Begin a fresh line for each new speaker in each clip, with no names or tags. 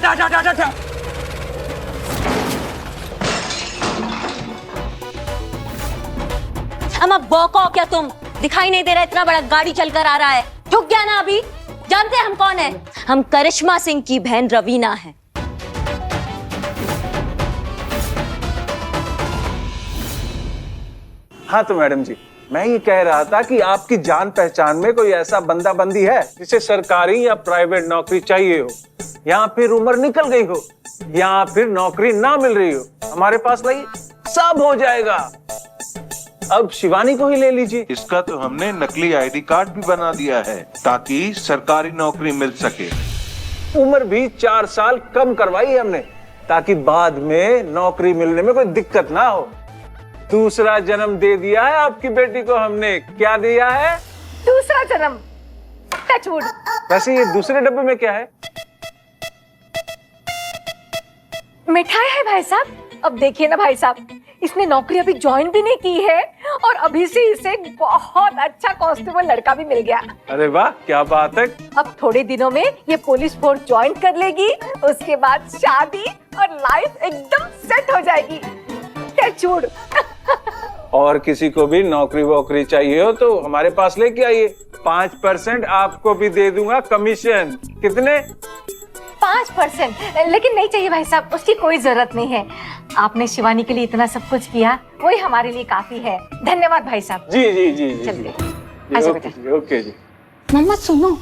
हट हट हट हट।
अम्मा बौको क्या तुम? दिखाई नहीं दे रहा इतना बड़ा गाड़ी चलकर आ रहा है? झुक गया ना अभी? जानते हैं हम कौन है? हम करिश्मा सिंह की बहन रवीना हैं।
हाँ तो मैडम जी, मैं ये कह रहा था कि आपकी जान पहचान में कोई ऐसा बंदा बंदी है जिसे सरकारी या प्राइवेट नौकरी चाहिए हो, या फिर उम्र निकल गई हो, या फिर नौकरी ना मिल रही हो, हमारे पास लाइए, सब हो जाएगा। अब शिवानी को ही ले लीजिए।
इसका तो हमने नकली आईडी कार्ड भी बना दिया है ताकि सरकारी नौकरी मिल सके।
उम्र भी 4 साल कम करवाई है हमने ताकि बाद में नौकरी मिलने में कोई दिक्कत ना हो। दूसरा जन्म दे दिया है आपकी बेटी को हमने। क्या दिया है?
दूसरा जन्म। टचवुड।
वैसे ये दूसरे डब्बे में क्या है?
मिठाई है भाई साहब। अब देखिए ना भाई साहब, इसने नौकरी अभी ज्वाइन भी नहीं की है और अभी से इसे बहुत अच्छा कांस्टेबल लड़का भी मिल गया।
अरे वाह, क्या बात है।
अब थोड़े दिनों में ये पुलिस फोर्स ज्वाइन कर लेगी, उसके बाद शादी और लाइफ एकदम सेट हो जाएगी। टचवुड।
और किसी को भी नौकरी वोकरी चाहिए हो तो हमारे पास लेके आइए, 5% आपको भी दे दूंगा कमीशन। कितने?
5%। लेकिन नहीं चाहिए भाई साहब, उसकी कोई जरूरत नहीं है। आपने शिवानी के लिए इतना सब कुछ किया, वही हमारे लिए काफी है। धन्यवाद भाई साहब।
जी जी जी जी।
चलिए।
जी,
अच्छा
ओके
बेटा।
जी, ओके जी।
मम्मा सुनो।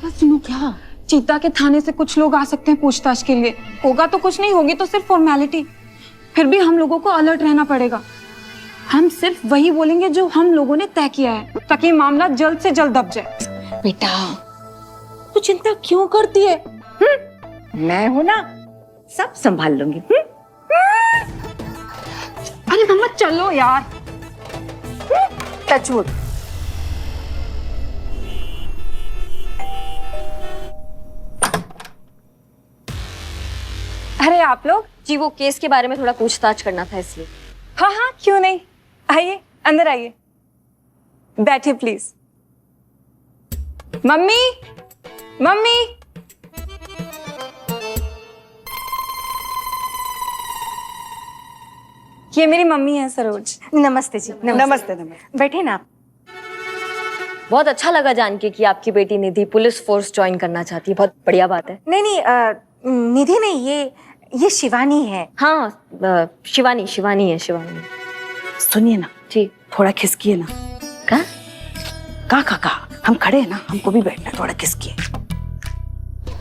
सुनो क्या? चीता के थाने से कुछ लोग आ सकते हैं पूछताछ के लिए। होगा तो कुछ नहीं, होगी तो सिर्फ फॉर्मेलिटी। फिर भी हम लोगों को अलर्ट रहना पड़ेगा। हम सिर्फ वही बोलेंगे जो हम लोगों ने तय किया है ताकि मामला जल्द से जल्द दब जाए।
बेटा तू चिंता क्यों करती है?
मैं हूं ना, सब संभाल लूंगी।
अरे मम्मा चलो यार।
टचवुड।
अरे आप लोग?
जी वो केस के बारे में थोड़ा पूछताछ करना था इसलिए।
हाँ हाँ क्यों नहीं, आइए अंदर आइए, बैठिए प्लीज। Mummy mummy. ये मेरी मम्मी है सरोज।
नमस्ते जी।
नमस्ते नमस्ते।
बैठे ना आप।
बहुत अच्छा लगा जान के कि आपकी बेटी निधि पुलिस फोर्स ज्वाइन करना चाहती है। बहुत बढ़िया बात है।
नहीं नहीं, निधि नहीं, ये शिवानी है।
हाँ शिवानी है शिवानी।
सुनिए ना
जी।
थोड़ा खिसकिए ना।
का?
का हम खड़े हैं ना, हमको भी बैठना, थोड़ा खिसकिए।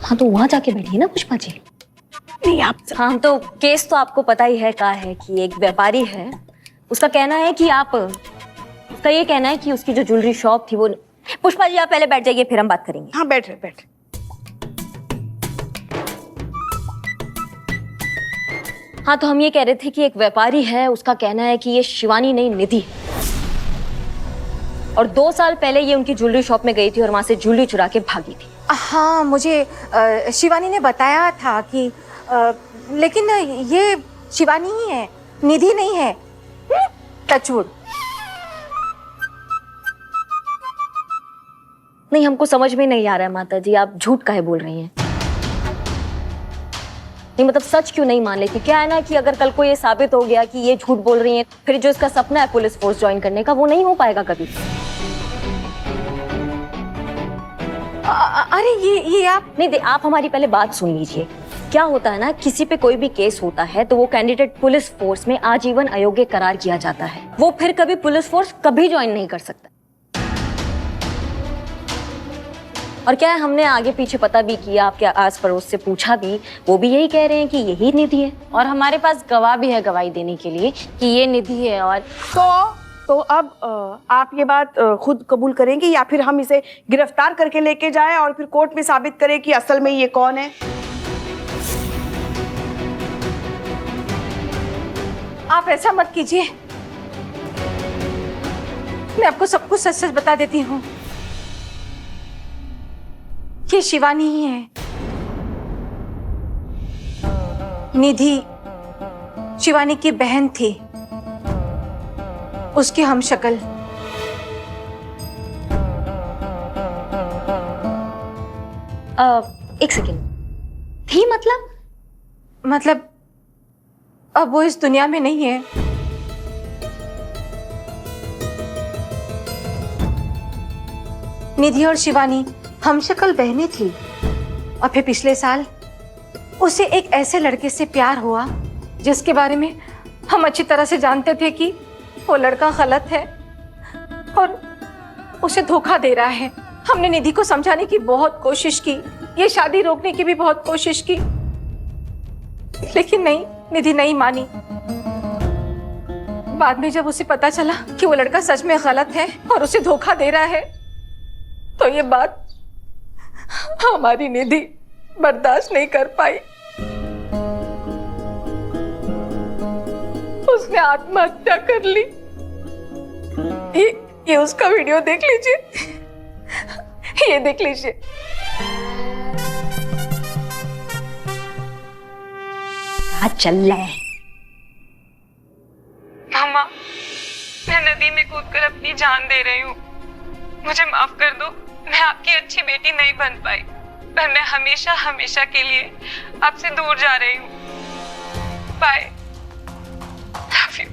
हाँ तो वहां जाके बैठिए ना पुष्पा जी।
नहीं आप
हाँ तो केस तो आपको पता ही है का है कि एक व्यापारी है, उसका कहना है कि उसका ये कहना है कि उसकी जो ज्वेलरी शॉप थी वो। पुष्पा जी आप पहले बैठ जाइए फिर हम बात करेंगे।
हाँ बैठ रहे बैठ।
हाँ तो हम ये कह रहे थे कि एक व्यापारी है, उसका कहना है कि ये शिवानी नहीं निधि है, और 2 साल पहले ये उनकी ज्वेलरी शॉप में गई थी और वहां से ज्वेलरी चुरा के भागी थी।
हाँ मुझे शिवानी ने बताया था कि लेकिन ये शिवानी ही है, निधि नहीं है। टचवुड।
नहीं हमको समझ में नहीं आ रहा है माता जी, आप झूठ काहे बोल रही हैं? नहीं मतलब सच क्यों नहीं मान लेती? क्या है ना कि अगर कल को ये साबित हो गया कि ये झूठ बोल रही हैं, फिर जो इसका सपना है पुलिस फोर्स ज्वाइन करने का वो नहीं हो पाएगा कभी।
अरे ये आप
नहीं आप हमारी पहले बात सुन लीजिए। क्या होता है ना, किसी पे कोई भी केस होता है तो वो कैंडिडेट पुलिस फोर्स में आजीवन अयोग्य करार किया जाता है, वो फिर कभी पुलिस फोर्स कभी ज्वाइन नहीं कर सकता। और क्या है, हमने आगे पीछे पता भी किया, आपके आस पड़ोस से पूछा भी, वो भी यही कह रहे हैं कि यही निधि है, और हमारे पास गवाह भी है गवाही देने के लिए कि ये निधि है। और
तो अब आप ये बात खुद कबूल करेंगे या फिर हम इसे गिरफ्तार करके लेके जाएं और फिर कोर्ट में साबित करें कि असल में ये कौन है?
आप ऐसा मत कीजिए, मैं आपको सब कुछ सच सच बता देती हूँ। ये शिवानी ही है। निधि शिवानी की बहन थी, उसकी हमशक्ल।
एक सेकेंड, थी मतलब
मतलब अब वो इस दुनिया में नहीं है। निधि और शिवानी हमशक्ल बहनें थी और फिर पिछले साल उसे एक ऐसे लड़के से प्यार हुआ जिसके बारे में हम अच्छी तरह से जानते थे कि वो लड़का गलत है और उसे धोखा दे रहा है। हमने निधि को समझाने की बहुत कोशिश की, ये शादी रोकने की भी बहुत कोशिश की, लेकिन नहीं, निधि नहीं मानी। बाद में जब उसे पता चला कि वो लड़का सच में गलत है और उसे धोखा दे रहा है, तो ये बात हमारी निधि बर्दाश्त नहीं कर पाई। उसने आत्महत्या कर ली। ये उसका वीडियो देख लीजिए, ये देख लीजिए।
कहाँ चल रहा है?
मामा, मैं नदी में कूदकर अपनी जान दे रही हूँ। मुझे माफ कर दो, मैं आपकी अच्छी बेटी नहीं बन पाई, पर मैं हमेशा हमेशा के लिए आपसे दूर जा रही हूँ। बाय। Love you.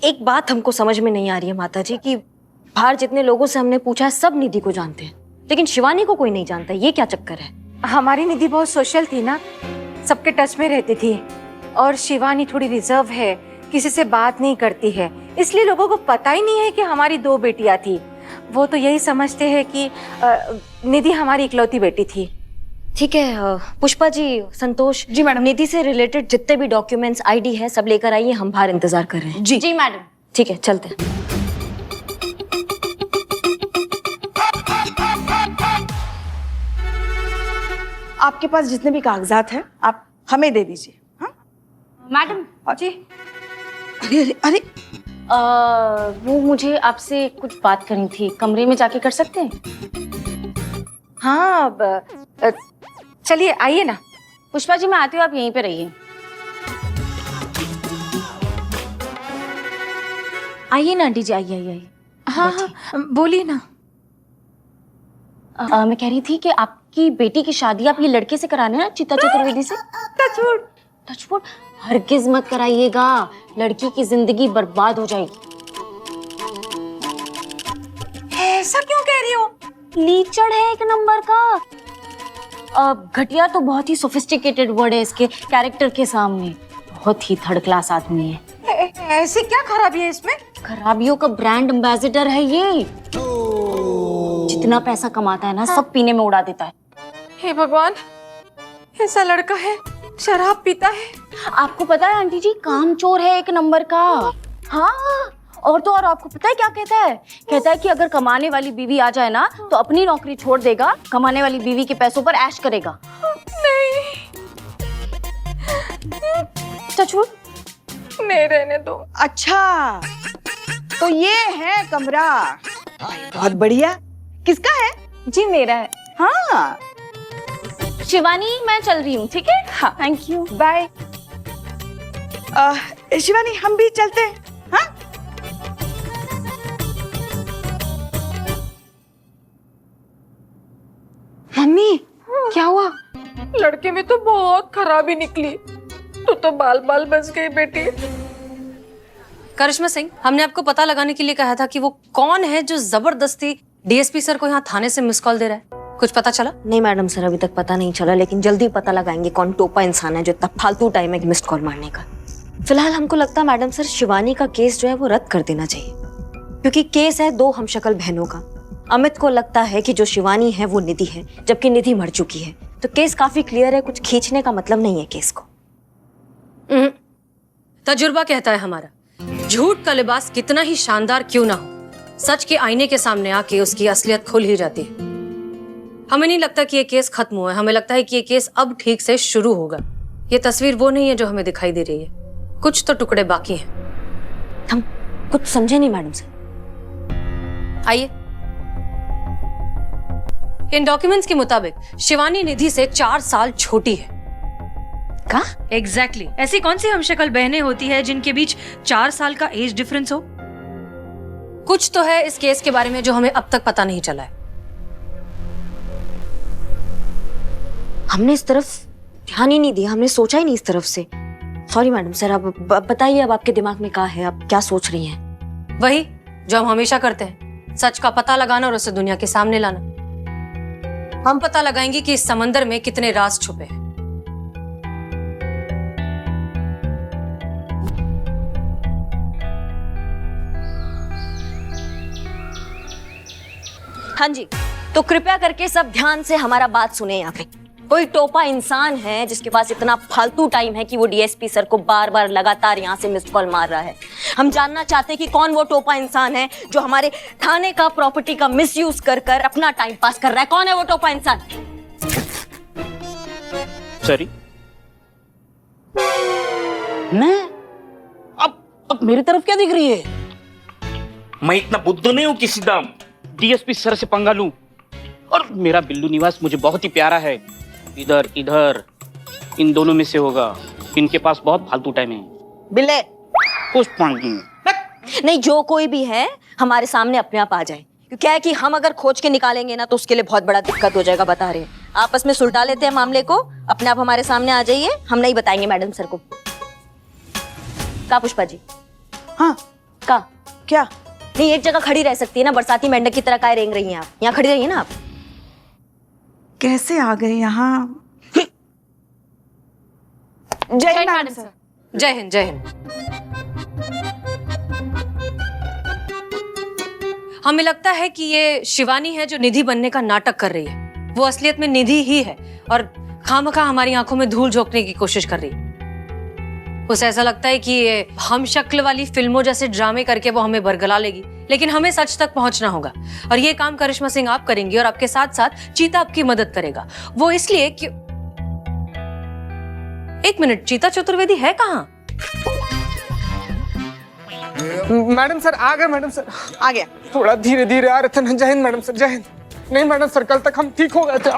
एक बात हमको समझ में नहीं आ रही है माता जी कि बाहर जितने लोगों से हमने पूछा है सब निधि को जानते हैं, लेकिन शिवानी को कोई नहीं जानता। ये क्या चक्कर है?
हमारी निधि बहुत सोशल थी ना, सबके टच में रहती थी, और शिवानी थोड़ी रिजर्व है, किसी से बात नहीं करती है, इसलिए लोगों को पता ही नहीं है कि हमारी 2 बेटियां थी। वो तो यही समझते हैं कि निधि हमारी इकलौती बेटी थी।
ठीक है पुष्पा जी, संतोष
जी मैडम।
निधि से रिलेटेड जितने भी डॉक्यूमेंट्स, आईडी है, सब लेकर आइए, हम बाहर इंतजार कर रहे हैं।
जी
मैडम। ठीक है, चलते हैं।
आपके पास जितने भी कागजात हैं आप हमें दे दीजिए। हाँ
मैडम
जी,
अरे अरे अरे,
वो मुझे आपसे कुछ बात करनी थी, कमरे में जाके कर सकते हैं?
हाँ चलिए आइए ना।
पुष्पा जी मैं आती हूँ, आप यहीं पे रहिए। आइए ना आंटी जी, आइए आइए आइए।
हाँ हाँ बोलिए ना।
मैं कह रही थी कि आपकी बेटी की शादी आप ये लड़के से कराने ना, चित्ता चतुर्वेदी से।
टचवुड।
टचवुड हरगिज मत कराइएगा, लड़की की जिंदगी बर्बाद हो जाएगी।
ऐसा क्यों कह रही हो?
लीचड़ है एक नंबर का। घटिया तो बहुत ही सोफिस्टिकेटेड वर्ड है इसके कैरेक्टर के सामने। बहुत ही थर्ड क्लास आदमी है।
ऐसी क्या खराबी है इसमें?
खराबियों का ब्रांड एम्बेसडर है ये। जितना पैसा कमाता है ना, सब पीने में उड़ा देता है।
हे भगवान, ऐसा लड़का है, शराब पीता है।
आपको पता है आंटी जी, कामचोर है एक नंबर का। हाँ, और तो और आपको पता है क्या कहता है? कहता है कि अगर कमाने वाली बीवी आ जाए ना तो अपनी नौकरी छोड़ देगा, कमाने वाली बीवी के पैसों पर ऐश करेगा।
नहीं,
टचवुड
नहीं रहने दो।
अच्छा तो ये है कमरा, बहुत बढ़िया। किसका है?
जी मेरा है।
हाँ
शिवानी मैं चल रही हूँ, ठीक है? हाँ थैंक यू,
बाय। शिवानी हम भी चलते हैं। हाँ
मम्मी, क्या हुआ?
लड़के में तो बहुत खराबी निकली। तू तो बाल बाल बच गई बेटी।
करिश्मा सिंह, हमने आपको पता लगाने के लिए कहा था कि वो कौन है जो जबरदस्ती डीएसपी सर को यहाँ थाने से मिस कॉल दे रहा है। कुछ पता चला?
नहीं मैडम सर, अभी तक पता नहीं चला, लेकिन जल्दी पता लगाएंगे कौन टोपा इंसान है जो इतना फालतू टाइम है मिस्ड कॉल मारने का। फिलहाल हमको लगता है मैडम सर, शिवानी का केस जो है वो रद्द कर देना चाहिए, क्योंकि केस है 2 हमशक्ल बहनों का। अमित को लगता है कि जो शिवानी है वो निधि है, जबकि निधि मर चुकी है। तो केस काफी क्लियर है, कुछ खींचने का मतलब नहीं है केस को।
तजुर्बा कहता है हमारा, झूठ का लिबास कितना ही शानदार क्यों ना हो, सच के आईने के सामने आके उसकी असलियत खुल ही जाती है। हमें नहीं लगता कि ये केस खत्म हुआ है, हमें लगता है कि ये केस अब ठीक से शुरू होगा। ये तस्वीर वो नहीं है जो हमें दिखाई दे रही है, कुछ तो टुकड़े बाकी हैं।
हम कुछ समझे नहीं मैडम सर।
आइए, इन डॉक्यूमेंट्स के मुताबिक शिवानी निधि से 4 साल छोटी है।
का?
एग्जैक्टली ऐसी कौन सी हमशक्ल बहनें होती है जिनके बीच 4 साल का एज डिफरेंस हो? कुछ तो है इस केस के बारे में जो हमें अब तक पता नहीं चला है।
हमने इस तरफ ध्यान ही नहीं दिया, हमने सोचा ही नहीं इस तरफ से। सॉरी मैडम सर, अब बताइए अब आपके दिमाग में क्या है, आप क्या सोच रही हैं?
वही जो हम हमेशा करते हैं, सच का पता लगाना और उसे दुनिया के सामने लाना। हम पता लगाएंगे कि इस समंदर में कितने राज छुपे हैं।
हाँ जी, तो कृपया करके सब ध्यान से हमारा बात सुने। यहाँ पे कोई टोपा इंसान है जिसके पास इतना फालतू टाइम है कि वो डीएसपी सर को बार बार लगातार यहाँ से मिस्ड कॉल मार रहा है। हम जानना चाहते हैं कि कौन वो टोपा इंसान है जो हमारे थाने का प्रॉपर्टी का मिसयूज कर कर अपना टाइम पास कर रहा है। कौन है वो टोपा इंसान?
सॉरी, मैं अब मेरी तरफ क्या दिख रही है? मैं इतना बुद्धू नहीं हूं कि सीधा डीएसपी सर से पंगा लूं। और मेरा बिल्लू निवास मुझे बहुत ही प्यारा है। इधर इधर इन दोनों में से होगा। इनके पास बहुत फालतू टाइम है।
बिल्ले
कुछ पॉइंट
नहीं, जो कोई भी है हमारे सामने अपने आप आ जाए। क्योंकि क्या है कि हम अगर खोज के निकालेंगे ना तो उसके लिए बहुत बड़ा दिक्कत हो जाएगा, बता रहे हैं। आपस में सुलझा लेते हैं मामले को, अपने आप हमारे सामने आ जाइए, हम नहीं बताएंगे मैडम सर को। का पुष्पा जी?
हाँ
का
क्या?
नहीं, एक जगह खड़ी रह सकती है ना, बरसाती मेंढक की तरह काय रेंग रही हैं आप? यहाँ खड़ी रहिए ना आप।
कैसे आ गए यहाँ? जय हिंद मैडम सर।
जय हिंद, जय हिंद। हमें लगता है कि ये शिवानी है जो निधि बनने का नाटक कर रही है। वो असलियत में निधि ही है और खामखा हमारी आंखों में धूल झोंकने की कोशिश कर रही है। उसे ऐसा लगता है कि ये हम शक्ल वाली फिल्मों जैसे ड्रामे करके वो हमें बरगला लेगी, लेकिन हमें सच तक पहुंचना होगा। और ये काम करिश्मा सिंह आप करेंगी और आपके साथ साथ चीता आपकी मदद करेगा। वो इसलिए कि एक मिनट, चीता चतुर्वेदी है कहाँ?
मैडम सर आ गए। मैडम सर
आ गया।
थोड़ा धीरे धीरे आ रहे थे ना। जय हिंद मैडम सर, जय हिंद। नहीं मैडम सर, कल तक हम ठीक हो गए थे।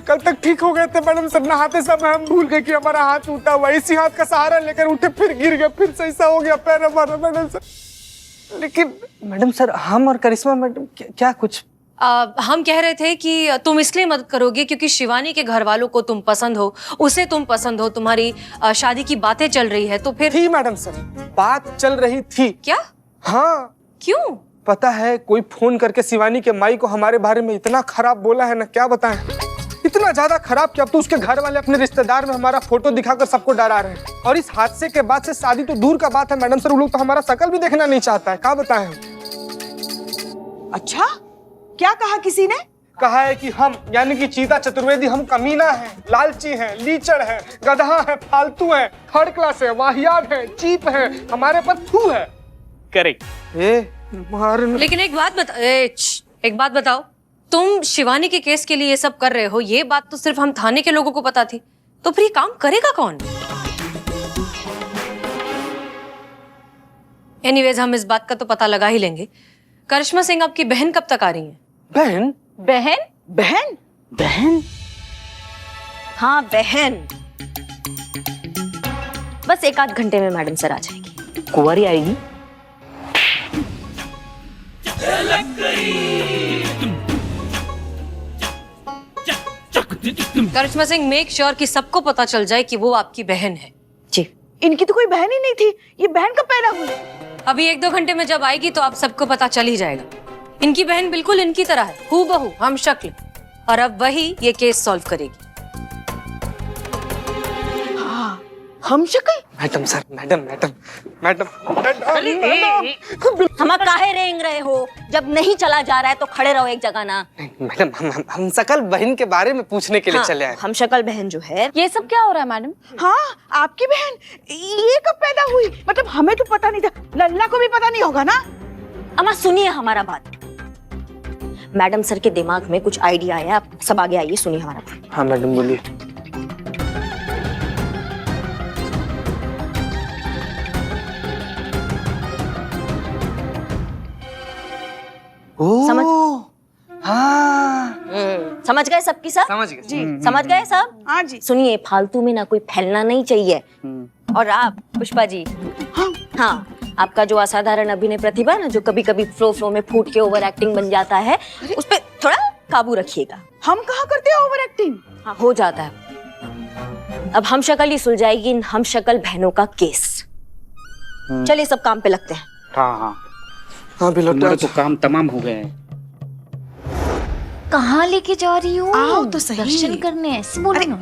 कल तक ठीक हो गए थे मैडम सर। नहाते समय हम भूल गए कि हमारा हाथ टूटा हुआ। इसी हाथ का सहारा लेकर उठे, फिर गिर गया, फिर से ऐसा हो गया पैर हमारा मैडम सर। लेकिन मैडम सर, हम और करिश्मा मैडम क्या कुछ
हम कह रहे थे कि तुम इसलिए मदद करोगे क्योंकि शिवानी के घर वालों को तुम पसंद हो, उसे तुम पसंद हो, तुम्हारी शादी की बातें चल रही है। तो फिर
थी मैडम सर, बात चल रही थी।
क्या?
हाँ।
क्यों?
पता है, कोई फोन करके शिवानी के माई को हमारे बारे में इतना खराब बोला है ना, क्या बताएं। इतना ज्यादा खराब कि अब तो उसके घर वाले अपने रिश्तेदार में हमारा फोटो दिखाकर सबको डरा रहे हैं। और इस हादसे के बाद से शादी तो दूर का बात है मैडम सर, वो लोग तो हमारा शकल भी देखना नहीं चाहता है। क्या बताएं।
अच्छा, क्या कहा किसी ने?
कहा है कि हम यानी कि चीता चतुर्वेदी हम कमीना है, लालची है, लीचड़ है, गधा है, फालतू है, थर्ड क्लास है, वाहियात है, चीप है, हमारे पर थू है।
करेक्ट।
लेकिन एक बात बताओ, तुम शिवानी के केस के लिए ये सब कर रहे हो, ये बात तो सिर्फ हम थाने के लोगों को पता थी, तो फिर ये काम करेगा कौन? एनीवेज, हम इस बात का तो पता लगा ही लेंगे। करिश्मा सिंह आपकी बहन कब तक आ रही है?
बहन?
बहन? बहन?
बहन?
हाँ बहन, बस 1-8 घंटे में मैडम सर आ जाएगी।
कुंवारी आएगी?
करिश्मा सिंह, मेक श्योर कि सबको पता चल जाए कि वो आपकी बहन है।
जी।
इनकी तो कोई बहन ही नहीं थी, ये बहन कब पैदा हुई?
अभी 1-2 घंटे में जब आएगी तो आप सबको पता चल ही जाएगा। इनकी बहन बिल्कुल इनकी तरह है, हूबहू हम शक्ल, और अब वही ये केस सॉल्व करेगी।
हाँ, हम शक्ल?
Madam sir, madam madam madam
हम काहे रेंग रहे हो? जब नहीं चला जा रहा है तो खड़े रहो एक जगह ना।
मैडम, हम सकल बहन के बारे में पूछने के लिए चले आए।
हम शक्ल बहन जो है,
ये सब क्या हो रहा है मैडम?
हाँ, आपकी बहन ये कब पैदा हुई? मतलब हमें तो पता नहीं था, लल्ला को भी पता नहीं होगा ना?
अम्मा सुनिए हमारा बात। मैडम सर के दिमाग में कुछ आइडिया है, आप सब आगे आइए, सुनिए हमारा बात।
हाँ मैडम बोलिए।
समझ?
हाँ,
समझ गए सबकी सब?
समझ गए जी।
समझ गए सब?
हाँ जी।
सुनिए, फालतू में ना कोई फैलना नहीं चाहिए। और आप पुष्पा जी, हाँ, आपका जो असाधारण अभिनय प्रतिभा ना, जो कभी कभी फ्लो में फूट के ओवर एक्टिंग बन जाता है, उस पे थोड़ा काबू रखिएगा।
हम कहाँ करते हैं ओवर एक्टिंग?
हाँ, हो जाता है। अब हम शक्ल ही सुलझाएगी इन हम शक्ल बहनों का केस। चलिए सब काम पे लगते हैं।
हाँ हाँ,
हाँ बिलोटे
हमारे तो काम तमाम हो गए हैं।
कहाँ लेके जा रही हो?
आओ तो सही।
दर्शन करने ऐसे बोलो ना।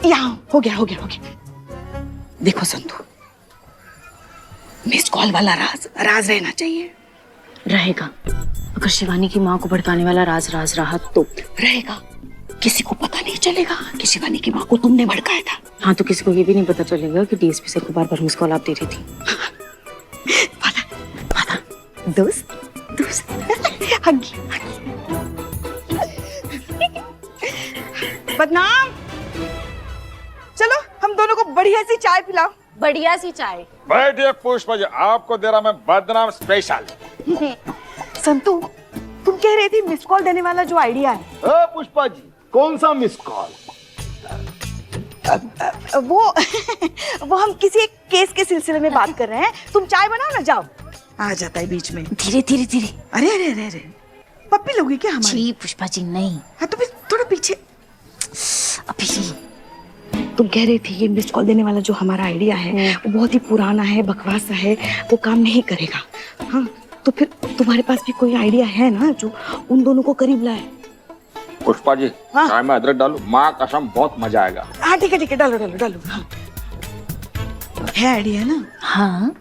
यहाँ हो गया हो गया हो गया। देखो संतू, मिस कॉल वाला राज राज रहना चाहिए।
रहेगा। अगर शिवानी की माँ को भड़काने वाला राज रहा तो
रहेगा, किसी को पता नहीं चलेगा कि शिवानी की माँ को तुमने भड़काया था।
हाँ, तो किसी को ये भी नहीं पता चलेगा कि डीएसपी सर को बार-बार मिस कॉल आप दे रही थी।
पता दोस्त दोस्त हगी बदनाम। चलो हम दोनों को बढ़िया सी चाय पिलाओ।
बढ़िया सी चाय।
बैठिए पुष्पा जी, आपको दे रहा मैं बदनाम स्पेशल।
संतू, तुम कह रही थी मिस कॉल देने वाला जो आइडिया है।
पुष्पा जी, कौन सा मिस कॉल?
वो हम किसी एक केस के सिलसिले में बात कर रहे हैं। तुम चाय बनाओ ना, जाओ। आ जाता है बीच में।
धीरे धीरे धीरे।
अरे अरे अरे अरे, पप्पी लोगी क्या हमारी?
जी पुष्पा जी नहीं।
हाँ तो फिर थोड़ा पीछे।
अभी
तुम कह रही थी ये मिस कॉल देने वाला जो हमारा आइडिया है वो बहुत ही पुराना है, बकवास है, वो काम नहीं करेगा। हाँ तो फिर तुम्हारे पास भी कोई आइडिया है ना जो उन दोनों को करीब लाए?
पुष्पा जी,
हाँ?
चाय में अदरक डालो, माँ कसम बहुत मजा आएगा।
हाँ ठीक है, डालो डालो डालो। हाँ है आइडिया ना?
हाँ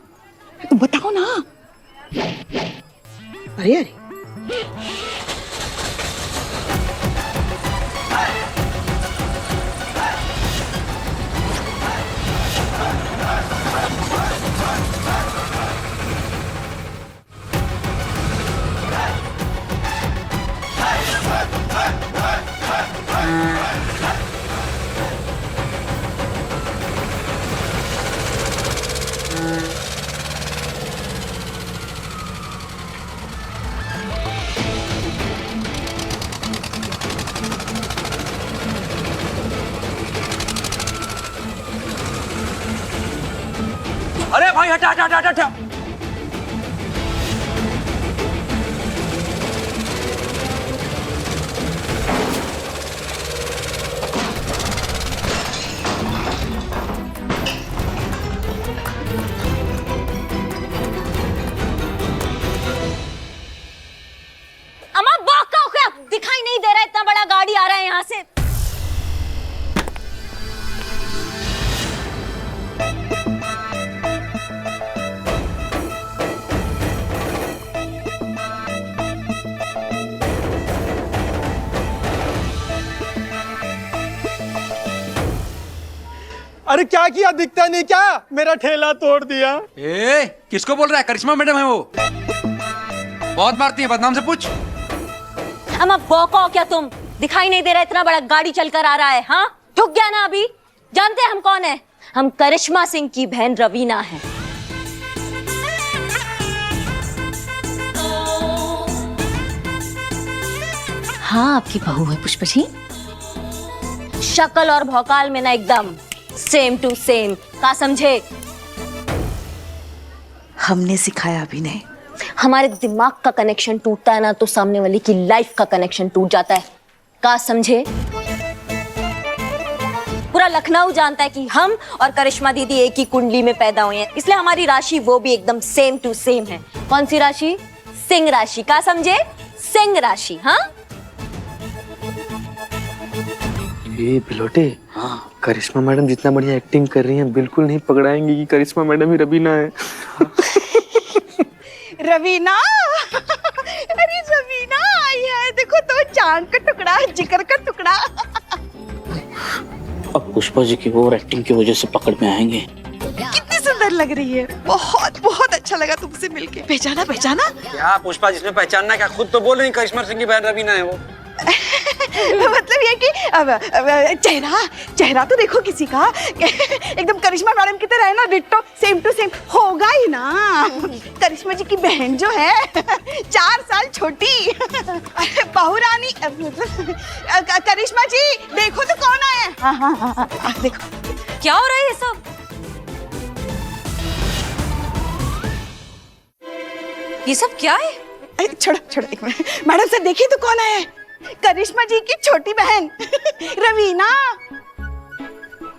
तो बताओ ना। अरे अरे
अरे भाई हटा हटा हटा हटा।
अम्मा बाका हो क्या? दिखाई नहीं दे रहा, इतना बड़ा गाड़ी आ रहा है यहाँ से।
अरे क्या किया, दिखता नहीं क्या? मेरा ठेला तोड़ दिया।
ए, किसको बोल रहा है? करिश्मा मैडम है वो, बहुत मारती है, बदनाम से पूछ।
अम्मा बौका हो क्या तुम? दिखाई नहीं दे रहा, इतना बड़ा गाड़ी चलकर आ रहा है। हाँ ठुक गया ना अभी? जानते हैं हम कौन है? हम करिश्मा सिंह की बहन रवीना है।
हाँ आपकी बहू है पुष्पा जी।
शक्ल और भौकाल में ना एकदम सेम टू सेम। का समझे?
हमने सिखाया अभिनय।
हमारे दिमाग का कनेक्शन टूटता है ना तो सामने वाले की लाइफ का कनेक्शन टूट जाता है। का समझे? पूरा लखनऊ जानता है कि हम और करिश्मा दीदी एक ही कुंडली में पैदा हुए हैं, इसलिए हमारी राशि वो भी एकदम सेम टू सेम है। कौन सी राशि? सिंह राशि। का समझे? सिंह राशि। हाँ
ये बिलोटे, करिश्मा मैडम जितना बढ़िया एक्टिंग कर रही हैं बिल्कुल नहीं पकड़ाएंगी कि करिश्मा मैडम ही रवीना है।
रवीना अरे रवीना आई है, देखो तो चांद का टुकड़ा, जिगर का टुकड़ा।
अब पुष्पा जी की ओवर एक्टिंग की वजह से पकड़ में आएंगे।
कितनी सुंदर लग रही है, बहुत बहुत अच्छा लगा तुमसे मिलके। पहचाना पहचाना?
क्या पुष्पा, जिसमें पहचानना क्या, खुद तो बोल रही करिश्मा सिंह की बहन रवीना है वो।
मतलब ये कि अब चेहरा तो देखो किसी का एकदम करिश्मा मैडम की तरह है ना, डिट्टो सेम टू सेम होगा ही ना। करिश्मा जी की बहन जो है 4 साल छोटी, बहू रानी करिश्मा जी देखो तो कौन आया है। हाँ, देखो
क्या हो रहा है ये सब? ये सब क्या है?
अरे छोड़ो छोड़ो, एक मिनट। मैडम सर देखिए तो कौन आया है? करिश्मा जी की छोटी बहन रवीना।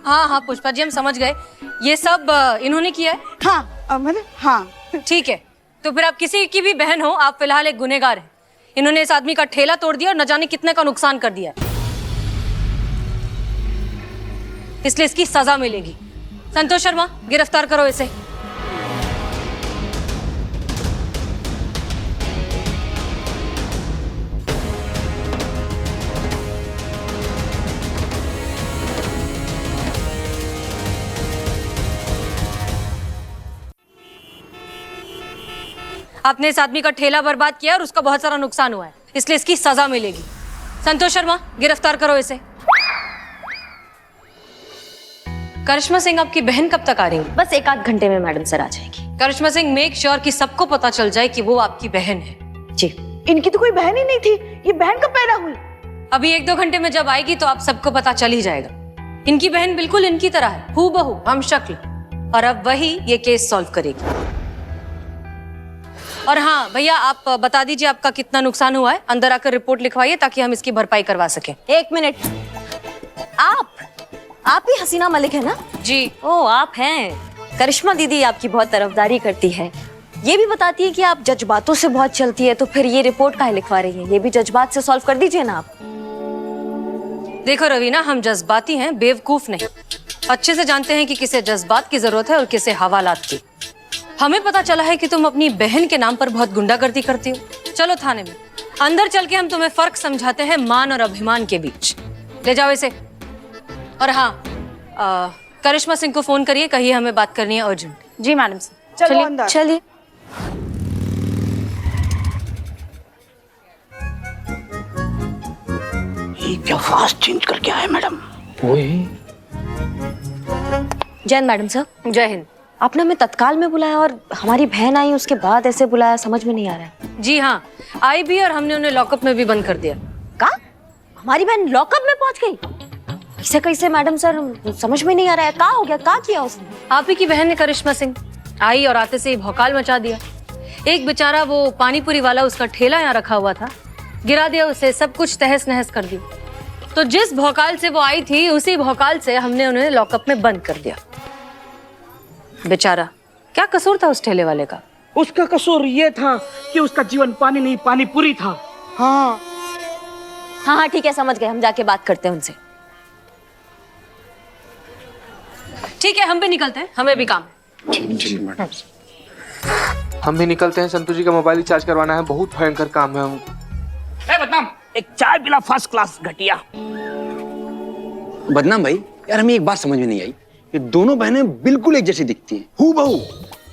हाँ हाँ पुष्पा जी, हम समझ गए। ये सब इन्होंने किया है?
हाँ मतलब हाँ।
ठीक है, तो फिर आप किसी की भी बहन हो, आप फिलहाल एक गुनहगार हैं। इन्होंने इस आदमी का ठेला तोड़ दिया और न जाने कितने का नुकसान कर दिया है, इसलिए इसकी सजा मिलेगी। संतोष शर्मा, गिरफ्तार करो इसे। आपने इस आदमी का ठेला बर्बाद किया और उसका बहुत सारा नुकसान हुआ है, इसलिए इसकी सजा मिलेगी। संतोष शर्मा, गिरफ्तार करो इसे। करिश्मा सिंह, आपकी बहन कब तक आ रही है?
बस 1 आध घंटे में मैडम सर आ जाएगी।
करिश्मा सिंह, मेक श्योर कि सबको पता चल जाए कि वो आपकी बहन है।
जी।
इनकी तो कोई बहन ही नहीं थी, ये बहन कब पैदा हुई?
अभी 1-2 घंटे में जब आएगी तो आप सबको पता चल ही जाएगा। इनकी बहन बिल्कुल इनकी तरह है, हूबहू, हम शक्ल, और अब वही ये केस सॉल्व करेगी। और हाँ भैया, आप बता दीजिए आपका कितना नुकसान हुआ है। अंदर आकर रिपोर्ट लिखवाइए ताकि हम इसकी भरपाई करवा सकें।
1 मिनट। आप ही हसीना मलिक है ना?
जी।
ओ, आप हैं। करिश्मा दीदी आपकी बहुत तरफदारी करती है, ये भी बताती है कि आप जज्बातों से बहुत चलती है, तो फिर ये रिपोर्ट काहे लिखवा रही है? ये भी जज्बात से सॉल्व कर दीजिए ना आप।
देखो रवीना, हम जज्बाती हैं, बेवकूफ नहीं। अच्छे से जानते हैं कि किसे जज्बात की जरूरत है और किसे हवालात की। हमें पता चला है कि तुम अपनी बहन के नाम पर बहुत गुंडागर्दी करती हो। चलो थाने में, अंदर चल के हम तुम्हें फर्क समझाते हैं मान और अभिमान के बीच। ले जाओ इसे। और हाँ, करिश्मा सिंह को फोन करिए, कहिए हमें बात करनी है अर्जेंट।
जी मैडम सर।
चलो अंदर।
चलिए।
ये क्या फास्ट चेंज करके आए मैडम?
जय हिंद मैडम सर।
जय हिंद।
आपने हमें तत्काल में बुलाया और हमारी बहन आई उसके बाद ऐसे बुलाया, समझ में नहीं आ रहा है।
जी हाँ, आई भी और हमने उन्हें लॉकअप में भी बंद कर दिया।
का? हमारी बहन लॉकअप में पहुंच गई? ऐसे कैसे मैडम सर, समझ में नहीं आ रहा है। का हो गया, का किया उसने?
आप ही की बहन ने, करिश्मा सिंह, आई और आते से ही भौकाल मचा दिया। एक बेचारा वो पानीपुरी वाला, उसका ठेला यहाँ रखा हुआ था, गिरा दिया उसे, सब कुछ तहस नहस कर दिया। तो जिस भौकाल से वो आई थी, उसी भौकाल से हमने उन्हें लॉकअप में बंद कर दिया। बेचारा, क्या कसूर था उस ठेले वाले का?
उसका कसूर ये था कि उसका जीवन पानी नहीं पानीपुरी था।
हाँ
हाँ ठीक है, समझ गए, हम जाके बात करते हैं उनसे।
ठीक है, हम भी निकलते हैं, हमें भी काम है।
हम भी निकलते हैं। संतोष जी का मोबाइल रिचार्ज करवाना है, बहुत भयंकर काम है हम।
बदनाम, एक चाय पिला फर्स्ट क्लास घटिया।
बदनाम भाई, यार हमें एक बात समझ में नहीं आई, ये दोनों बहनें बिल्कुल एक जैसी दिखती हैं, हूबहू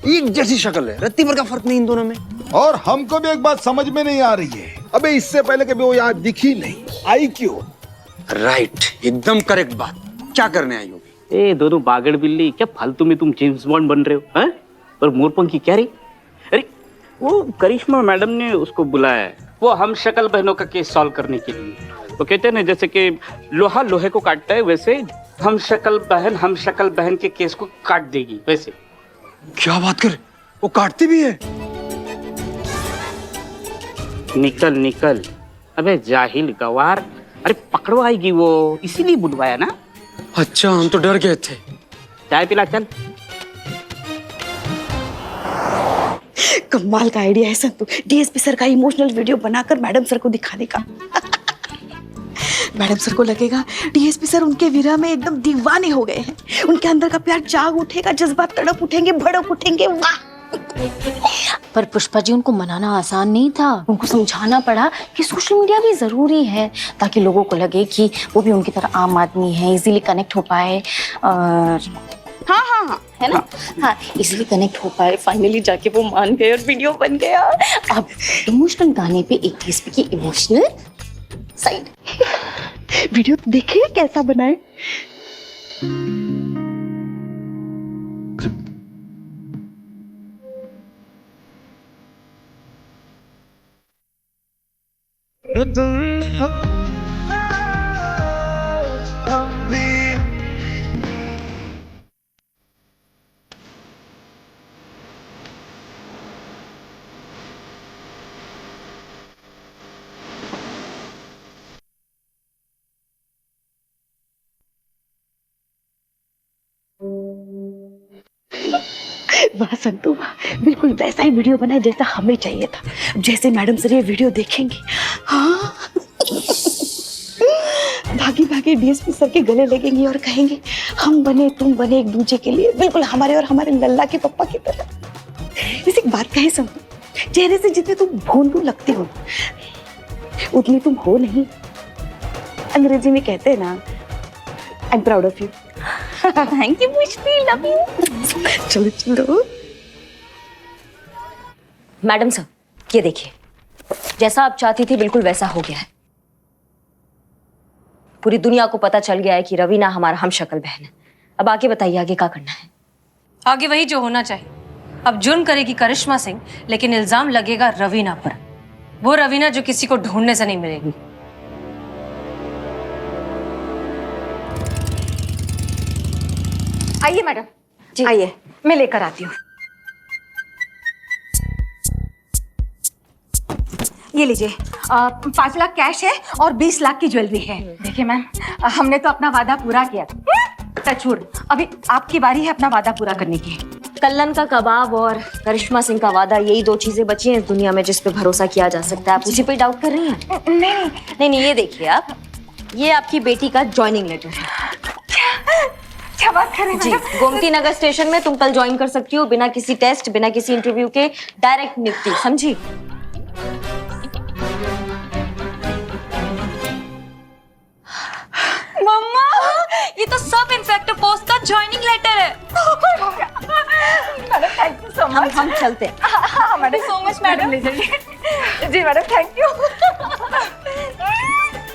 एक जैसी शक्ल है, रत्ती भर का फर्क नहीं इन दोनों में।
और हमको भी एक बात समझ में नहीं आ रही है, अबे इससे पहले कभी वो यहाँ दिखी नहीं, आई क्यों?
राइट, एकदम करेक्ट बात। क्या करने आई होगी?
ए दोनों बागड़ बिल्ली, क्या फालतू में तुम जेम्स बॉन्ड बन रहे हो? हैं? और मोरपंखी क्या रही? अरे वो करिश्मा मैडम ने उसको बुलाया है, वो हम शक्ल बहनों का केस सॉल्व करने के लिए। वो कहते हैं ना, जैसे कि लोहा लोहे को काटता है, वैसे हम शक्ल बहन के केस को काट देगी। वैसे
क्या बात कर, वो काटती भी है?
निकल निकल, अबे जाहिल गवार, अरे पकड़वाएगी वो, इसीलिए बुलवाया ना।
अच्छा, हम तो डर गए थे।
चाय पिला चल।
कमाल का आइडिया है संतु, डीएसपी सर का इमोशनल वीडियो बनाकर मैडम सर को दिखाने का। मैडम सर को लगेगा डीएसपी सर उनके विरह में एकदम दीवाने हो गए हैं, उनके अंदर का प्यार जाग उठेगा, जज्बात तड़प उठेंगे, भड़क उठेंगे। वाह!
पर पुष्पा जी, उनको मनाना आसान नहीं था। उनको समझाना पड़ा कि सोशल मीडिया भी जरूरी है, ताकि लोगों को लगे कि वो भी उनकी तरह आम आदमी है, इजीली कनेक्ट हो पाए।
हाँ हाँ हाँ,
है ना? हाँ, इजीली कनेक्ट हो पाए। फाइनली जाके वो मान गए और वीडियो बन गया। अब इमोशनल गाने पे एक डीएसपी की इमोशनल साइड।
वीडियो तो देखिए कैसा बनाए। वाह संतू वाह, बिल्कुल वैसा ही वीडियो बनाए जैसा हमें चाहिए था। जैसे मैडम सर ये वीडियो देखेंगे, हाँ भागी भागी डीएसपी सर के गले लगेंगे और कहेंगे हम बने तुम बने एक दूसरे के लिए, बिल्कुल हमारे और हमारे लल्ला के पप्पा की तरह। वैसे एक बात कहे संतू, चेहरे से जितने तुम भोंदू लगती हो उतनी तुम हो नहीं। अंग्रेजी में कहते हैं ना, I am proud of you. Thank you मुश्किल, लव यू। चलो चलो।
मैडम सर, ये देखिए, जैसा आप चाहती थी बिल्कुल वैसा हो गया है। पूरी दुनिया को पता चल गया है कि रवीना हमारा हमशक्ल बहन है। अब आगे बताइए, आगे क्या करना है?
आगे वही जो होना चाहिए। अब जुर्म करेगी करिश्मा सिंह, लेकिन इल्जाम लगेगा रवीना पर। वो रवीना जो किसी को ढूंढने से नहीं मिलेगी।
आइए मैडम, आइए, मैं लेकर आती हूँ। ये लीजिए, 5 लाख कैश है और 20 लाख की ज्वेलरी है। देखिए मैम, हमने तो अपना वादा पूरा किया। टचवुड, अभी आपकी बारी है अपना वादा पूरा करने की।
कल्लन का कबाब और करिश्मा सिंह का वादा, यही 2 चीजें बची हैं इस दुनिया में जिस पे भरोसा किया जा सकता है। आप उसी पे डाउट कर रही हैं? नहीं, ये देखिए आप, ये आपकी बेटी का ज्वाइनिंग लेटर है।
क्या बात कर रहे हैं
जी, गोमती नगर स्टेशन में तुम कल ज्वाइन कर सकती हो, बिना किसी टेस्ट, बिना किसी इंटरव्यू के, डायरेक्ट नियुक्ति, समझी?
मम्मा, ये तो सब इंस्पेक्टर पोस्ट का ज्वाइनिंग लेटर है।
Madam thank you so much.
हम चलते हैं।
हाँ मैडम, सो मच मैडम। ले जाइए। जी madam, thank you.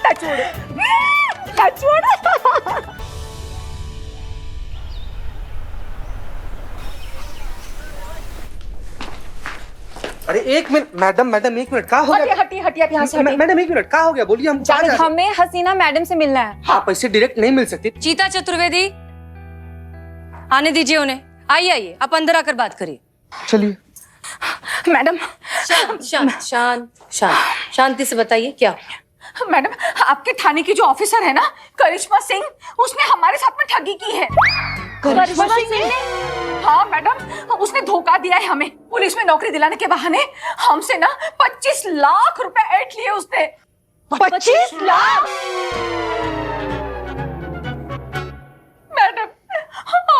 Touchwood, touchwood.
अरे एक मिनट मैडम, एक मिनट, क्या हो गया?
हटिए हटिए, आप यहाँ से हटिए।
मैडम एक मिनट, क्या हो गया? बोलिए, हम कहाँ जा रहे हैं?
हमें हसीना मैडम से मिलना है।
आप ऐसे डायरेक्ट नहीं मिल सकती।
चीता चतुर्वेदी, आने दीजिए उन्हें। आइए आइए, आप अंदर आकर बात करिए।
चलिए
मैडम।
शांत शांत शांत शांत, शांति से बताइए क्या।
मैडम, आपके थाने की जो ऑफिसर है ना, करिश्मा सिंह, उसने हमारे साथ में ठगी की है।
करिश्मा सिंह ने?
हाँ मैडम, उसने धोखा दिया है हमें। पुलिस में नौकरी दिलाने के बहाने हमसे ना 25 लाख रुपए ऐंठ लिए उसने। 25 लाख? मैडम,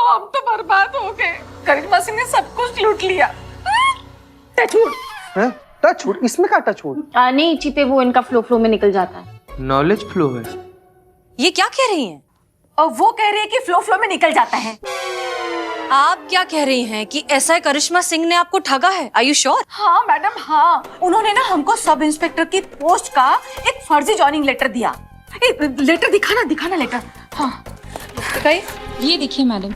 हम तो बर्बाद हो गए। करिश्मा सिंह ने सब कुछ लूट लिया। टचवुड।
टचवुड? इसमें क्या टचवुड?
नहीं चीते, वो इनका फ्लो में निकल जाता है।
नॉलेज फ्लो है।
ये क्या कह रही हैं?
और वो कह रही है कि फ्लो में निकल जाता है।
आप क्या कह रही हैं कि एसआई करिश्मा सिंह ने आपको ठगा है? Are you sure?
हाँ मैडम, हाँ, उन्होंने ना हमको सब इंस्पेक्टर की पोस्ट का एक फर्जी जॉइनिंग लेटर दिया। लेटर दिखाना लेटर। हाँ
ये देखिए मैडम।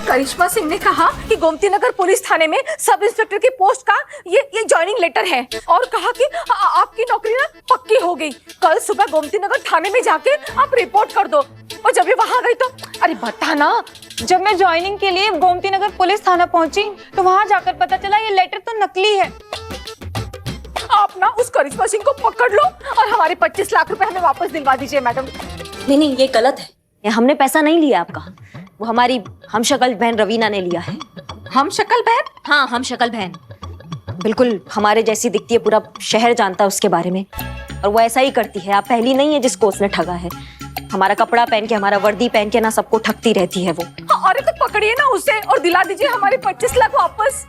करिश्मा सिंह ने कहा कि गोमती नगर पुलिस थाने में सब इंस्पेक्टर की पोस्ट का ये जॉइनिंग लेटर है, और कहा कि आपकी नौकरी ना पक्की हो गई। कल सुबह गोमती नगर थाने में जाके आप रिपोर्ट कर दो। और जब ये वहां गई तो, अरे बता ना,
जब मैं ज्वाइनिंग के लिए गोमती नगर पुलिस थाना पहुंची तो वहां जाकर पता चला ये लेटर तो नकली है।
आप ना उस करिश्मा सिंह को पकड़ लो और हमारे 25 लाख रुपए हमें वापस दिलवा दीजिए मैडम।
नहीं, ये गलत है। ये हमने पैसा नहीं लिया आपका, वो हमारी हमशक्ल बहन रवीना ने लिया है।
हमशक्ल बहन?
हाँ, हमशक्ल बहन, बिल्कुल हमारे जैसी दिखती है, पूरा शहर जानता है उसके बारे में, और वो ऐसा ही करती है। आप पहली नहीं है जिसको उसने ठगा है। हमारा कपड़ा पहन के, हमारा वर्दी पहन के ना सबको ठगती रहती है वो।
अरे तो पकड़िए ना उसे और दिला दीजिए हमारे 25 लाख वापस।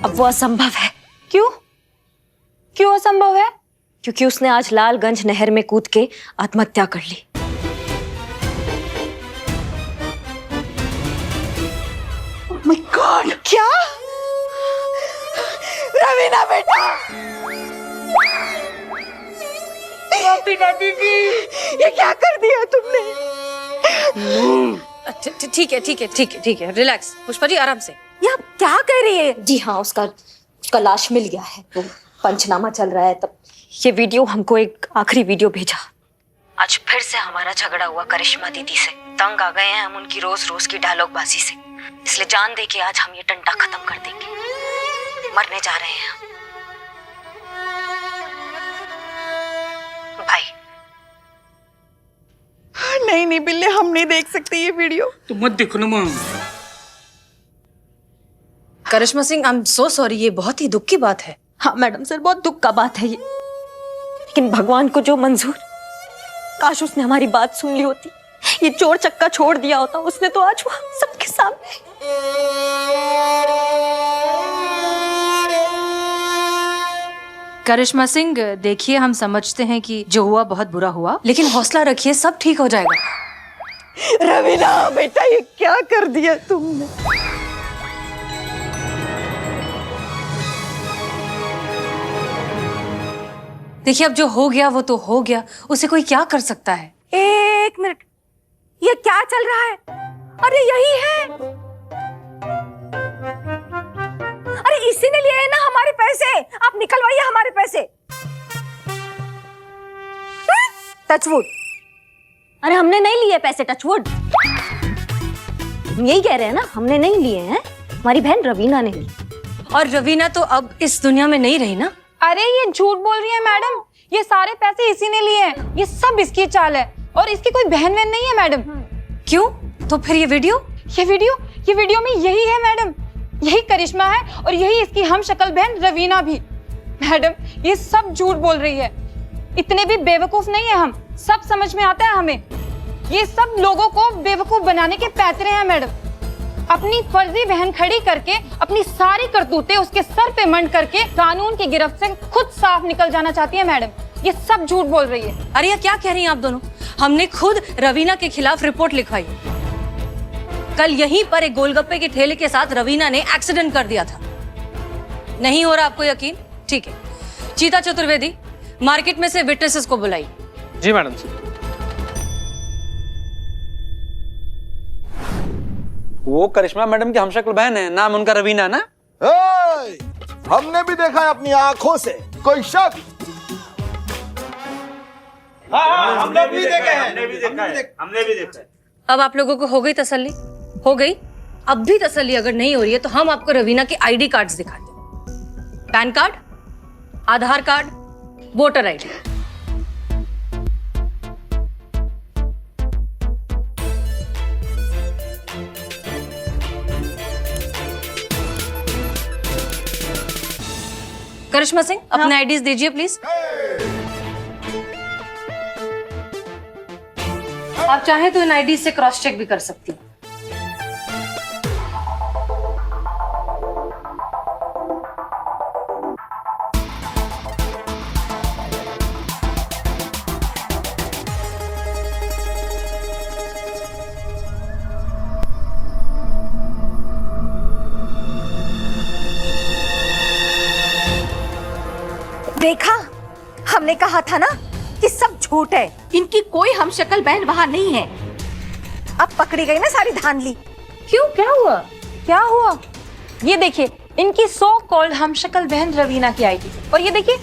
अब वो असंभव है।
क्यों असंभव है?
क्योंकि उसने आज लालगंज नहर में कूद के आत्महत्या कर ली।
माय गॉड, क्या? रवीना बेटा, दीदी, ये क्या कर दिया तुमने?
ठीक है, रिलैक्स पुष्पा जी, आराम से।
ये आप क्या कह रही है?
जी हाँ, उसका लाश मिल गया है, तो पंचनामा चल रहा है। तब ये वीडियो हमको एक आखिरी वीडियो भेजा। आज फिर से हमारा झगड़ा हुआ करिश्मा दीदी से। तंग आ गए हैं हम उनकी रोज रोज की डायलॉगबाजी से, इसलिए जान दे के आज हम ये टंटा खत्म कर देंगे। मरने जा रहे हैं हम।
नहीं नहीं बिल्ले, हम नहीं देख सकते ये वीडियो।
तो मत देखो ना माँ।
Karishma Singh, I am so sorry, ये बहुत ही दुख की बात है।
हाँ मैडम सर, बहुत दुख का बात है ये, लेकिन भगवान को जो मंजूर। काश उसने हमारी बात सुन ली होती, ये चोर चक्का छोड़ दिया होता उसने तो आज वो सबके सामने।
करिश्मा सिंह, देखिए हम समझते हैं कि जो हुआ बहुत बुरा हुआ, लेकिन हौसला रखिए, सब ठीक हो जाएगा।
रवीना बेटा, ये क्या कर दिया तुमने?
देखिए अब जो हो गया वो तो हो गया, उसे कोई क्या कर सकता है।
एक मिनट, ये क्या चल रहा है? अरे यही है, अरे इसी ने लिए हैं ना हमारे पैसे, आप निकलवाइए हमारे पैसे। टचवुड।
अरे हमने नहीं लिए पैसे, टचवुड। हम यही कह रहे हैं ना, हमने नहीं लिए हैं, हमारी बहन रवीना ने ली।
और रवीना तो अब इस दुनिया में नहीं रही ना।
अरे ये झूठ बोल रही है मैडम, ये सारे पैसे इसी ने लिए हैं, ये सब इसकी चाल है और इसकी कोई बहन वहन नहीं है मैडम।
क्यों? तो फिर ये वीडियो
में यही है मैडम, यही करिश्मा है और यही इसकी हम शक्ल बहन रवीना भी। मैडम ये सब झूठ बोल रही है, इतने भी बेवकूफ नहीं है हम, सब समझ में आता है हमें। ये सब लोगों को बेवकूफ बनाने के पैतरे हैं मैडम। अपनी फर्जी बहन खड़ी करके अपनी सारी करतूतें उसके सर पे मंड करके कानून की गिरफ्त से खुद साफ निकल जाना चाहती है मैडम। ये सब झूठ बोल रही है।
अरे क्या कह रही हैं आप दोनों? हमने खुद रवीना के खिलाफ रिपोर्ट लिखवाई। कल यहीं पर एक गोलगप्पे के ठेले के साथ रवीना ने एक्सीडेंट कर दिया था। नहीं हो रहा आपको यकीन? ठीक है, चीता चतुर्वेदी, मार्केट में से विटनेसेस को बुलाई।
जी मैडम।
वो करिश्मा मैडम की हमशक्ल बहन है, नाम उनका रवीना ना।
हमने भी देखा है अपनी आंखों से, कोई शक?
हमने भी देखा है।
अब आप लोगों को हो गई तसल्ली? हो गई? अब भी तसल्ली अगर नहीं हो रही है तो हम आपको रवीना के आईडी कार्ड्स दिखाते हैं। पैन कार्ड, आधार कार्ड, वोटर आईडी। करिश्मा सिंह, अपने आईडीज दीजिए प्लीज। आप चाहें तो इन आईडी से क्रॉस चेक भी कर सकती हैं।
देखा, हमने कहा था ना कि सब झूठ है, इनकी कोई हम शक्ल बहन वहां नहीं है। अब पकड़ी गई ना सारी धांधली।
क्यों, क्या हुआ? क्या हुआ? ये देखिए इनकी सो कॉल्ड हम शक्ल बहन रवीना की आईडी और ये देखिए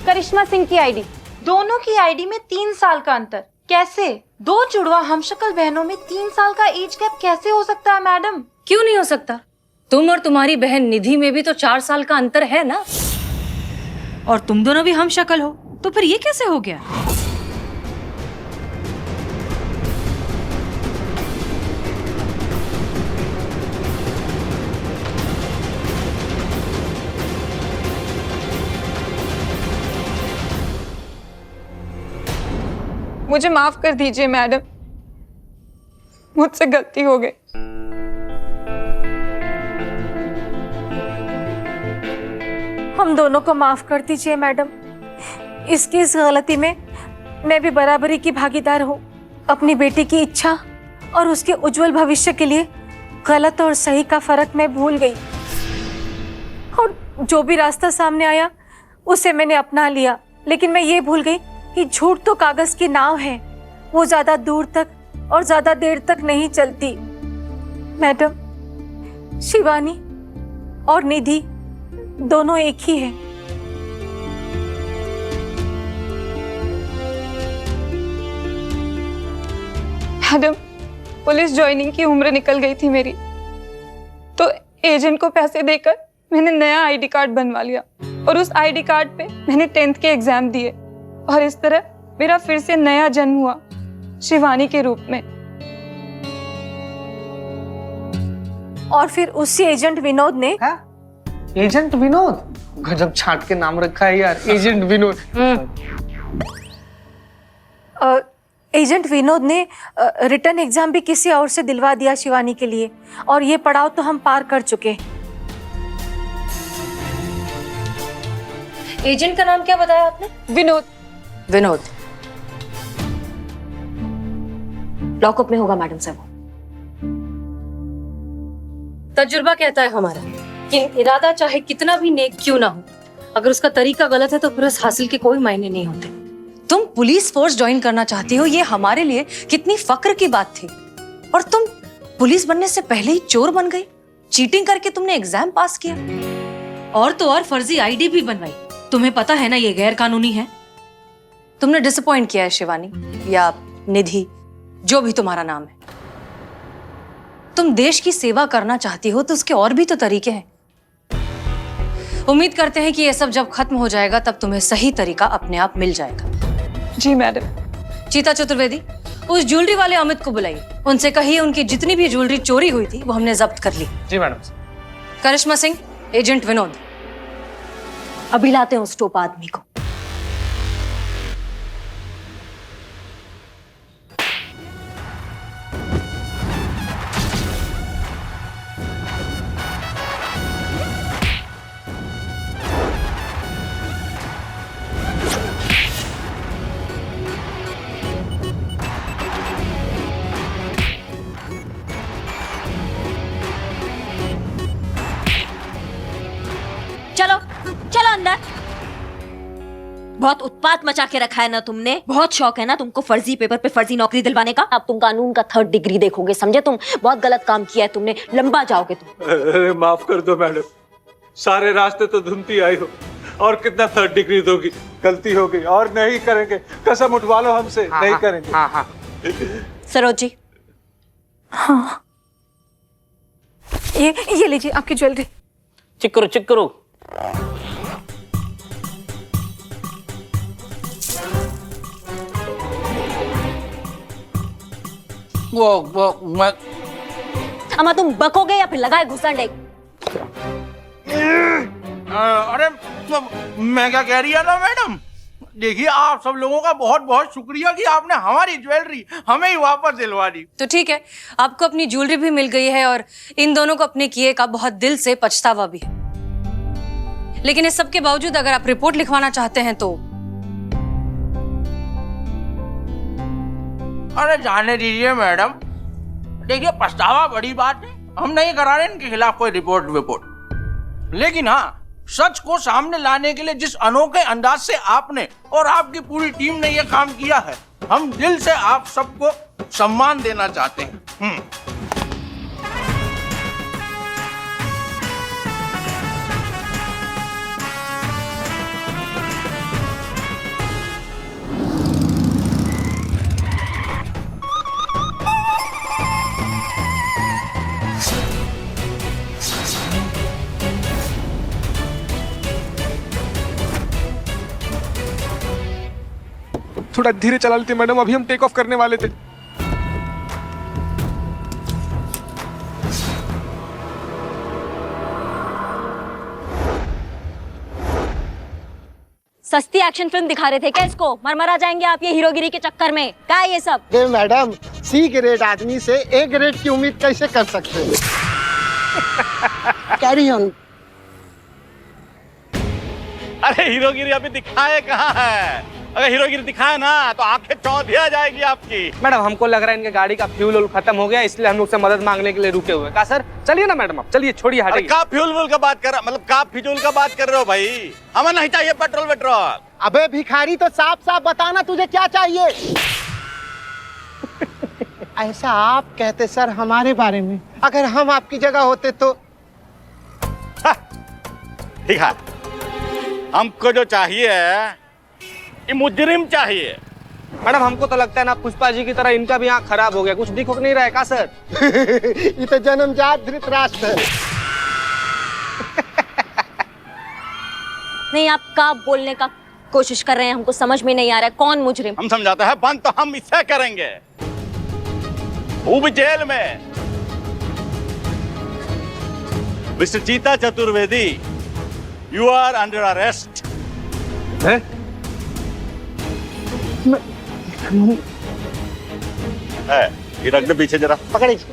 करिश्मा सिंह की आईडी। दोनों की आईडी में 3 साल का अंतर। कैसे? दो जुड़वा हम शक्ल बहनों में 3 साल का एज गैप कैसे हो सकता है मैडम?
क्यों नहीं हो सकता? तुम और तुम्हारी बहन निधि में भी तो 4 साल का अंतर है ना, और तुम दोनों भी हम शक्ल हो, तो फिर ये कैसे हो गया?
मुझे माफ कर दीजिए मैडम, मुझसे गलती हो गई।
हम दोनों को माफ कर दीजिए मैडम। इसकी इस गलती में मैं भी बराबरी की भागीदार हूँ। अपनी बेटी की इच्छा और उसके उज्जवल भविष्य के लिए गलत और सही का फर्क मैं भूल गई, और जो भी रास्ता सामने आया उसे मैंने अपना लिया। लेकिन मैं ये भूल गई कि झूठ तो कागज की नाव है, वो ज्यादा दूर तक और ज्यादा देर तक नहीं चलती। मैडम, शिवानी और निधि दोनों एक ही है।
मैडम, पुलिस ज्वाइनिंग की उम्र निकल गई थी मेरी, तो एजेंट को पैसे देकर मैंने नया आईडी कार्ड बनवा लिया और उस आईडी कार्ड पे मैंने 10th के एग्जाम दिए और इस तरह मेरा फिर से नया जन्म हुआ। शिवानी के रूप में।
और फिर उसी एजेंट विनोद ने
एजेंट विनोद, गजब छाट के नाम रखा है यार, एजेंट विनोद।
एजेंट विनोद ने रिटर्न एग्जाम भी किसी और से दिलवा दिया शिवानी के लिए, और ये पड़ाव तो हम पार कर चुके।
एजेंट का नाम क्या बताया आपने?
विनोद।
विनोद।
लॉकअप में होगा मैडम साहब।
तजुर्बा कहता है हमारा कि इरादा चाहे कितना भी नेक क्यों ना हो, अगर उसका तरीका गलत है तो फिर उस हासिल के कोई मायने नहीं होते। तुम पुलिस फोर्स ज्वाइन करना चाहती हो, ये हमारे लिए कितनी फक्र की बात थी, और तुम पुलिस बनने से पहले ही चोर बन गई। चीटिंग करके तुमने एग्जाम पास किया, और तो और फर्जी आईडी भी बनवाई। तुम्हें पता है ना ये गैर कानूनी है। तुमने डिसअपॉइंट किया है शिवानी, या निधि, जो भी तुम्हारा नाम है। तुम देश की सेवा करना चाहती हो तो उसके और भी तो तरीके हैं। उम्मीद करते हैं कि ये सब जब खत्म हो जाएगा तब तुम्हें सही तरीका अपने आप मिल जाएगा।
जी मैडम।
चीता चतुर्वेदी, उस ज्वेलरी वाले अमित को बुलाइए, उनसे कहिए उनकी जितनी भी ज्वेलरी चोरी हुई थी वो हमने जब्त कर ली।
जी मैडम।
करिश्मा सिंह, एजेंट विनोद।
अभी लाते हैं उस टोपा आदमी को।
चलो चलो अंदर। बहुत उत्पात मचा के रखा है ना तुमने। बहुत शौक है ना तुमको फर्जी पेपर पे फर्जी नौकरी दिलवाने का।
अब तुम कानून का 3rd डिग्री देखोगे, समझे? तुम बहुत गलत काम किया है तुमने, लंबा जाओगे तुम।
अरे माफ कर दो मैडम, सारे रास्ते तो ढूंढती आई हो, और कितना 3rd डिग्री दोगी? गलती हो गई और नहीं करेंगे, कसम उठवा लो हमसे। नहीं करेंगे।
हाँ हाँ।
सरोज जी।
हाँ, ये लीजिए आपकी ज्वेलरी।
चेक करो चेक करो। वो मैं
अमा तुम बकोगे या फिर लगाए घुसंड एक?
अरे मैं क्या कह रही है ना मैडम, देखिए आप सब लोगों का बहुत बहुत शुक्रिया कि आपने हमारी ज्वेलरी हमें ही वापस दिलवा दी।
तो ठीक है, आपको अपनी ज्वेलरी भी मिल गई है और इन दोनों को अपने किए का बहुत दिल से पछतावा भी है। लेकिन इस सब के बावजूद अगर आप रिपोर्ट लिखवाना चाहते हैं तो
अरे जाने दीजिए मैडम, देखिए पछतावा बड़ी बात है, हम नहीं करा रहे इनके खिलाफ कोई रिपोर्ट। लेकिन हाँ, सच को सामने लाने के लिए जिस अनोखे अंदाज से आपने और आपकी पूरी टीम ने ये काम किया है, हम दिल से आप सबको सम्मान देना चाहते हैं।
थोड़ा धीरे चला लेते मैडम, अभी हम टेक ऑफ करने वाले थे।
सस्ती एक्शन फिल्म दिखा रहे थे क्या इसको? मरमरा जाएंगे आप ये हीरोगिरी के चक्कर में। क्या है ये सब?
मैडम, सी ग्रेड आदमी से ए ग्रेड की उम्मीद कैसे कर सकते हैं? Carry on.
अरे हीरोगिरी अभी दिखाए कहाँ है? अगर हीरोगिरी दिखाए ना तो आंखें चौंधिया जाएगी आपकी।
मैडम हमको लग रहा है इनके गाड़ी का फ्यूल खत्म हो गया, इसलिए हम लोग से मदद मांगने के लिए रुके हुए। कहा सर चलिए ना मैडम, आप चलिए, छोड़िए हटाइए।
का फ्यूल का बात कर रहा, मतलब का फिजूल का बात कर रहे हो भाई? हमें नहीं चाहिए पेट्रोल।
अबे भिखारी, तो साफ साफ बताना तुझे क्या चाहिए। ऐसा आप कहते सर हमारे बारे में, अगर हम आपकी जगह होते तो।
ठीक है, हमको जो चाहिए ये मुजरिम चाहिए।
मैडम हमको तो लगता है ना पुष्पा जी की तरह इनका भी आँख खराब हो गया, कुछ दिख नहीं रहा है। का सर?
ये तो जन्मजात धृतराष्ट्र है।
नहीं, आप का बोलने का कोशिश कर रहे हैं, हमको समझ में नहीं आ रहा है कौन मुजरिम।
हम समझाते हैं, बंद तो हम इससे करेंगे।
वो भी जेल में। Mister Cheeta Chaturvedi, you are under arrest.
है?
ये रख दे पीछे जरा।
पकड़े इसको।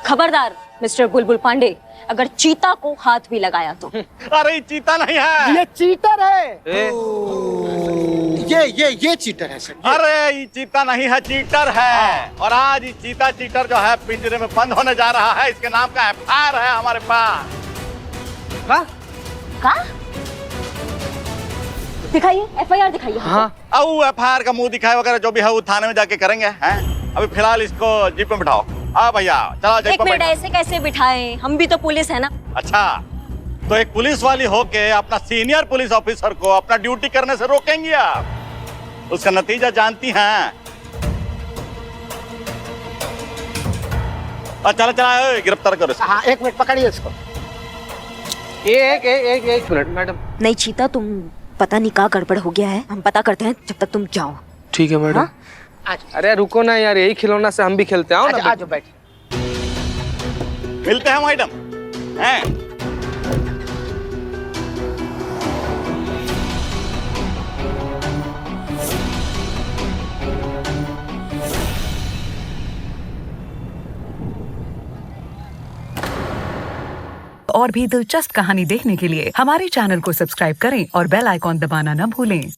खबरदार मिस्टर बुलबुल पांडे, अगर चीता को हाथ भी लगाया तो।
अरे चीता नहीं है,
ये चीटर है। ये चीटर है सर।
अरे ये चीता नहीं है, चीटर है। और आज ये चीता चीटर जो है पिंजरे में बंद होने जा रहा है। इसके नाम का एफआईआर है हमारे पास।
का? दिखाइए, एफआईआर दिखाइए।
हाँ। अब एफआईआर का मुंह दिखाए वगैरह जो भी है वो थाने में जाके करेंगे। हैं? अभी फिलहाल इसको जीप में बिठाओ। भैया चलो जीप
एक
में
मिनट,
बैठो।
ऐसे कैसे बिठाएं? हम भी तो पुलिस है ना।
अच्छा, तो एक पुलिस वाली होके अपना सीनियर पुलिस ऑफिसर को अपना ड्यूटी करने से रोकेंगी आप? उसका नतीजा जानती हैं। चला चला गिरफ्तार करो इसको।
हाँ, एक मिनट पकड़िए इसको। एक मिनट मैडम।
नहीं चीता, तुम पता नहीं क्या गड़बड़ हो गया है, हम पता करते हैं जब तक तुम जाओ।
ठीक है मैडम। अरे रुको ना यार, यही खिलौना से हम भी खेलते हैं।
आज बैठ।
मिलते हैं मैडम। हैं?
और भी दिलचस्प कहानी देखने के लिए हमारे चैनल को सब्सक्राइब करें और बेल आइकॉन दबाना न भूलें।